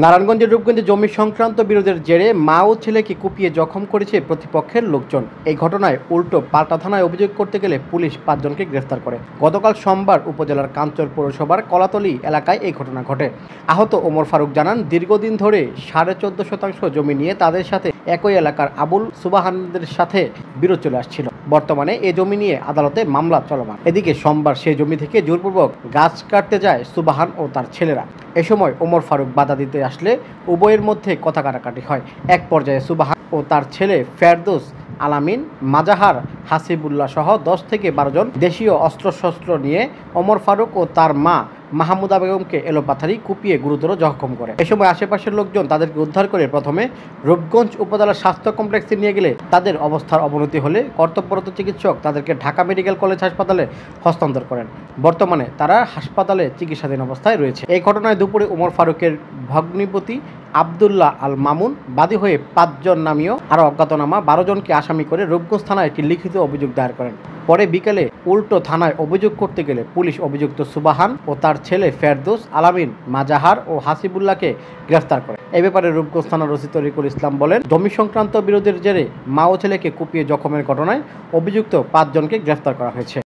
নারায়ণগঞ্জের রূপগঞ্জে জমি সংক্রান্ত বিরোধের জেরে মা ও ছেলেকে কুপিয়ে জখম করেছে প্রতিপক্ষের লোকজন। এই ঘটনায় উল্টো পাল্টা থানায় অভিযোগ করতে গেলে পুলিশ 5 জনকে গ্রেফতার করে। গতকাল সোমবার উপজেলার কাঞ্চর পৌরসভার কলাতলী এলাকায় এই ঘটনা ঘটে। আহত ওমর ফারুক জানান, দীর্ঘদিন ধরে 14.5 শতাংশ জমি নিয়ে তাদের সাথে একই এলাকার আবুল সুবাহানদের সাথে বিরোধ চলে আসছিল। বর্তমানে এ জমি নিয়ে আদালতে মামলা চলমান। এদিকে সোমবার সেই জমি থেকে জোরপূর্বক গাছ কাটতে যায় সুবাহান ও তার ছেলেরা। এ সময় ওমর ফারুক বাধা দিতে আসলে উভয়ের মধ্যে কথা কাটাকাটি হয়। এক পর্যায়ে সুবাহান ও তার ছেলে ফেরদৌস আলামিন, মাজাহার, হাসিবুল্লাহ সহ 10 থেকে 12 জন দেশীয় অস্ত্রশস্ত্র নিয়ে ওমর ফারুক ও তার মা মাহমুদা বেগমকে এলোপাথারি কুপিয়ে গুরুতর জখম করে। এ সময় আশেপাশের লোকজন তাদেরকে উদ্ধার করে প্রথমে রূপগঞ্জ উপজেলা স্বাস্থ্য কমপ্লেক্সে নিয়ে গেলে তাদের অবস্থার অবনতি হলে কর্তব্যরত চিকিৎসক তাদেরকে ঢাকা মেডিকেল কলেজ হাসপাতালে হস্তান্তর করেন। বর্তমানে তারা হাসপাতালে চিকিৎসাধীন অবস্থায় রয়েছে। এই ঘটনায় দুপুরে ওমর ফারুকের ভগ্নিপতি আবদুল্লাহ আল মামুন বাদী হয়ে 5 জন নামীয় আরও অজ্ঞাতনামা 12 জনকে আসামি করে রূপগঞ্জ থানায় একটি লিখিত অভিযোগ দায়ের করেন। পরে বিকেলে উল্টো থানায় অভিযোগ করতে গেলে পুলিশ অভিযুক্ত সুবাহান ও তার ছেলে ফেরদৌস আলামিন, মাজাহার ও হাসিবুল্লাহকে গ্রেফতার করে। এই ব্যাপারে রূপগঞ্জ থানার ওসি তরিকুল ইসলাম বলেন, জমি সংক্রান্ত বিরোধের জেরে মা ও ছেলেকে কুপিয়ে জখমের ঘটনায় অভিযুক্ত 5 জনকে গ্রেফতার করা হয়েছে।